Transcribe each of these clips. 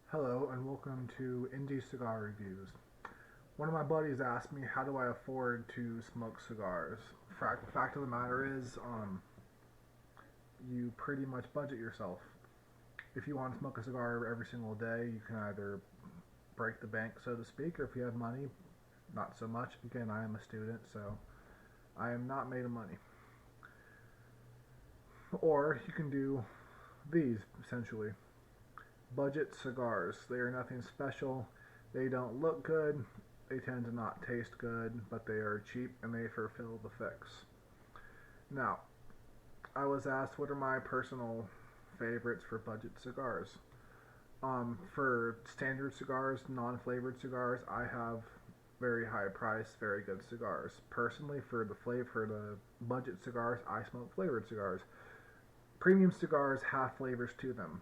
Hello and welcome to Indie Cigar Reviews. One of my buddies asked me how do I afford to smoke cigars. Fact of the matter is, you pretty much budget yourself. If you want to smoke a cigar every single day, you can either break the bank, so to speak, or if you have money, not so much. Again, I am a student, so I am not made of money. Or you can do these, essentially. Budget cigars. They are nothing special. They don't look good. They tend to not taste good, but they are cheap and they fulfill the fix. Now, I was asked what are my personal favorites for budget cigars. For standard cigars, non-flavored cigars, I have very high price, very good cigars. Personally, for the budget cigars, I smoke flavored cigars. Premium cigars have flavors to them.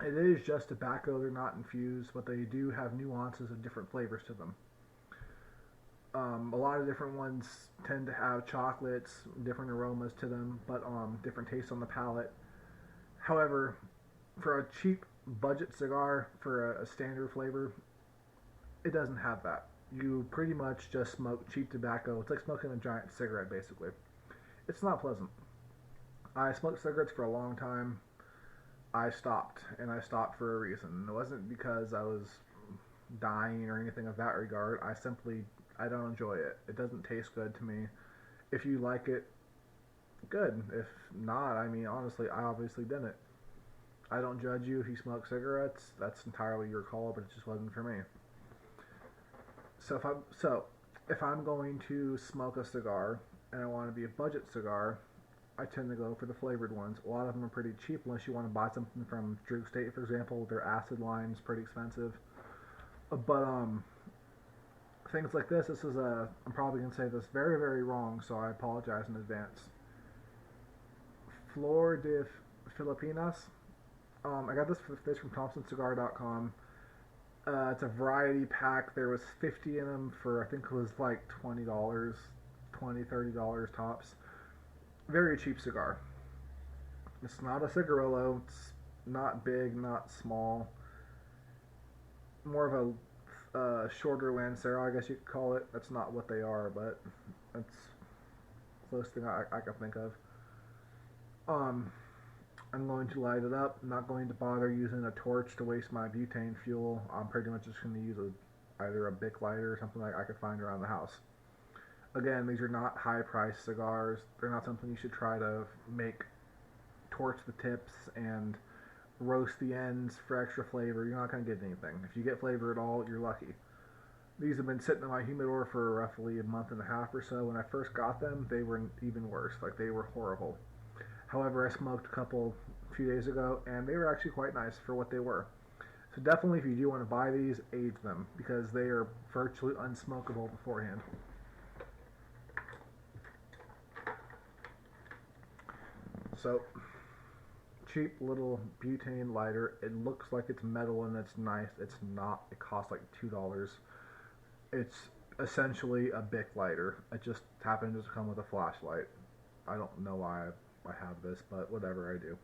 It is just tobacco, they're not infused, but they do have nuances of different flavors to them. A lot of different ones tend to have chocolates, different aromas to them, but different tastes on the palate. However, for a cheap budget cigar, for a standard flavor, it doesn't have that. You pretty much just smoke cheap tobacco. It's like smoking a giant cigarette, basically. It's not pleasant. I smoked cigarettes for a long time. I stopped, and I stopped for a reason. It wasn't because I was dying or anything of that regard. I don't enjoy it. It doesn't taste good to me. If you like it, good. If not, I mean, honestly, I obviously didn't. I don't judge you if you smoke cigarettes. That's entirely your call, but it just wasn't for me. So if I'm going to smoke a cigar and I want to be a budget cigar, I tend to go for the flavored ones. A lot of them are pretty cheap unless you want to buy something from Drew State, for example. Their acid line is pretty expensive. But things like this is I'm probably going to say this very, very wrong, so I apologize in advance. Flor De Filipinas. I got this from ThompsonCigar.com. It's a variety pack. There was 50 in them for, I think it was like $20, $30 tops. Very cheap cigar. It's not a cigarillo. It's not big, not small. More of a shorter Lancero, I guess you could call it. That's not what they are, but that's the closest thing I can think of. Um, I'm going to light it up. I'm not going to bother using a torch to waste my butane fuel. I'm pretty much just going to use either a Bic lighter or something like I could find around the house. Again, these are not high-priced cigars. They're not something you should try to make torch the tips and roast the ends for extra flavor. You're not going to get anything. If you get flavor at all, you're lucky. These have been sitting in my humidor for roughly a month and a half or so. When I first got them, they were even worse. Like, they were horrible. However, I smoked a few days ago, and they were actually quite nice for what they were. So definitely, if you do want to buy these, age them, because they are virtually unsmokable beforehand. So, cheap little butane lighter. It looks like it's metal and it's nice. It's not. It costs like $2. It's essentially a Bic lighter. It just happens to come with a flashlight. I don't know why I have this, but whatever, I do.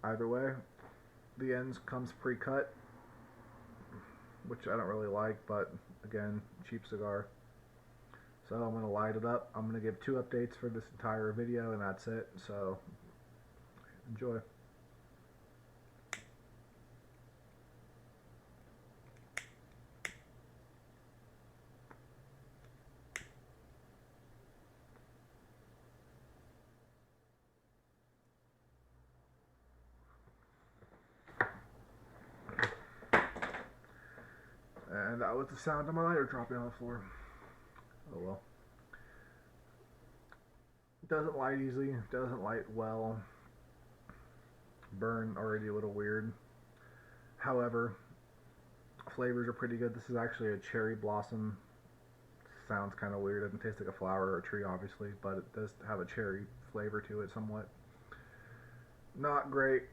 Either way, the ends comes pre-cut, which I don't really like, but again, cheap cigar. So I'm going to light it up. I'm going to give 2 updates for this entire video, and that's it. So enjoy. And that was the sound of my lighter dropping on the floor. Oh well. Doesn't light easily, doesn't light well. Burn already a little weird. However, flavors are pretty good. This is actually a cherry blossom. Sounds kind of weird. It doesn't taste like a flower or a tree, obviously, but it does have a cherry flavor to it somewhat. Not great.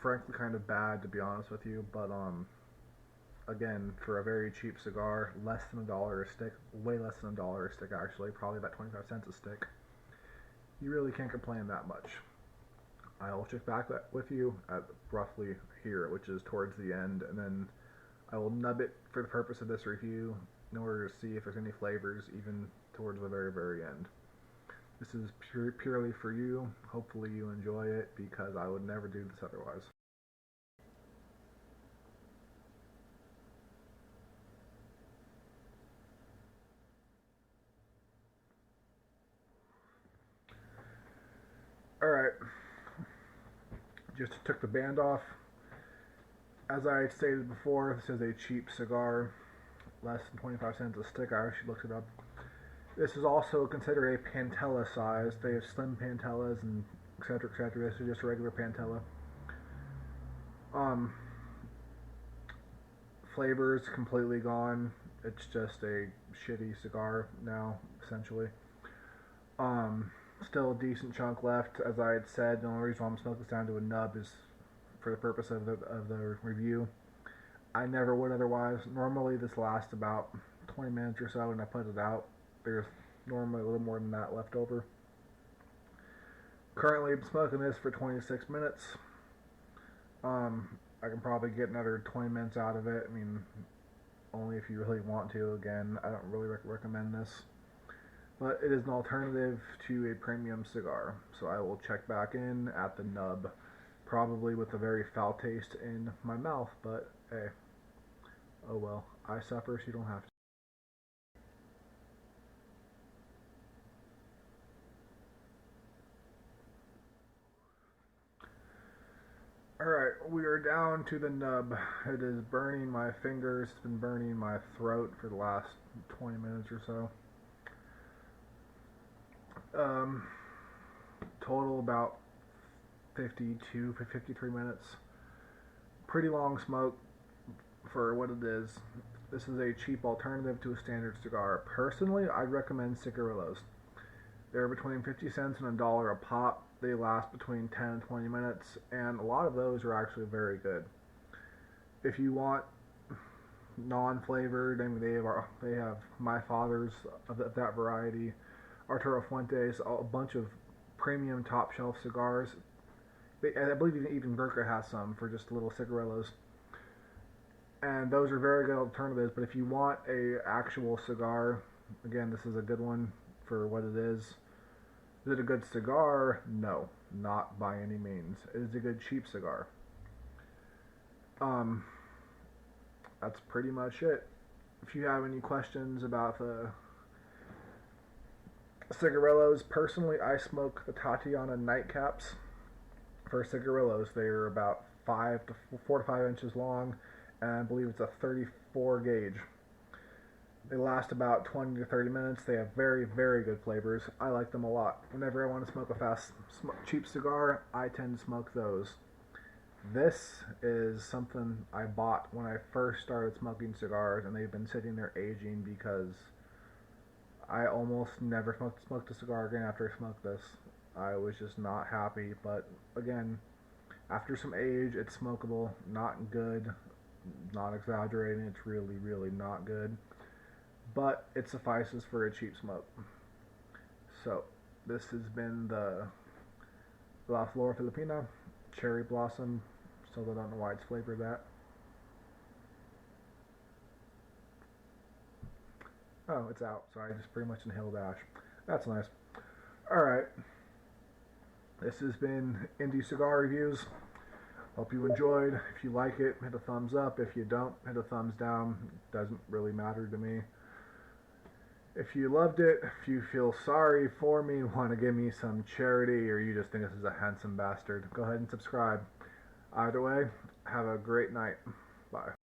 Frankly, kind of bad, to be honest with you, but again, for a very cheap cigar, less than $1 a stick, way less than $1 a stick actually, probably about 25 cents a stick. You really can't complain that much. I will check back with you at roughly here, which is towards the end, and then I will nub it for the purpose of this review in order to see if there's any flavors even towards the very, very end. This is purely for you. Hopefully you enjoy it, because I would never do this otherwise. Alright, just took the band off. As I stated before, this is a cheap cigar, less than 25 cents a stick. I actually looked it up. This is also considered a Pantalla size. They have slim Pantellas and etc. etc. This is just a regular Pantalla. Flavors completely gone. It's just a shitty cigar now, essentially. Still a decent chunk left. As I had said, the only reason why I'm smoking this down to a nub is for the purpose of the review. I never would otherwise. Normally this lasts about 20 minutes or so, and I put it out. There's normally a little more than that left over. Currently I'm smoking this for 26 minutes. I can probably get another 20 minutes out of it. I mean, only if you really want to. Again, I don't really recommend this. But it is an alternative to a premium cigar. So I will check back in at the nub. Probably with a very foul taste in my mouth, but hey. Oh well. I suffer, so you don't have to. Alright, we are down to the nub. It is burning my fingers. It's been burning my throat for the last 20 minutes or so. Total about 52, 53 minutes. Pretty long smoke for what it is. This is a cheap alternative to a standard cigar. Personally, I'd recommend cigarillos. They're between 50 cents and $1 a pop. They last between 10 and 20 minutes, and a lot of those are actually very good. If you want non-flavored, I mean, they have my father's of that variety, Arturo Fuentes, a bunch of premium top shelf cigars. I believe even Gurkha has some for just little cigarillos. And those are very good alternatives, but if you want a actual cigar, again, this is a good one for what it is. Is it a good cigar? No, not by any means. It is a good cheap cigar. That's pretty much it. If you have any questions about the cigarillos, personally, I smoke the Tatiana nightcaps for cigarillos. They are about 4 to 5 inches long, and I believe it's a 34 gauge. They last about 20 to 30 minutes. They have very, very good flavors. I like them a lot. Whenever I want to smoke a fast, cheap cigar, I tend to smoke those. This is something I bought when I first started smoking cigars, and they've been sitting there aging because I almost never smoked a cigar again after I smoked this. I was just not happy, but again, after some age, it's smokable. Not good. Not exaggerating. It's really, really not good. But it suffices for a cheap smoke. So, this has been the La Flor De Filipinas Cherry Blossom. Still don't know why it's flavored that. Oh, it's out, so I just pretty much inhaled ash. That's nice. Alright. This has been Indie Cigar Reviews. Hope you enjoyed. If you like it, hit a thumbs up. If you don't, hit a thumbs down. It doesn't really matter to me. If you loved it, if you feel sorry for me, want to give me some charity, or you just think this is a handsome bastard, go ahead and subscribe. Either way, have a great night. Bye.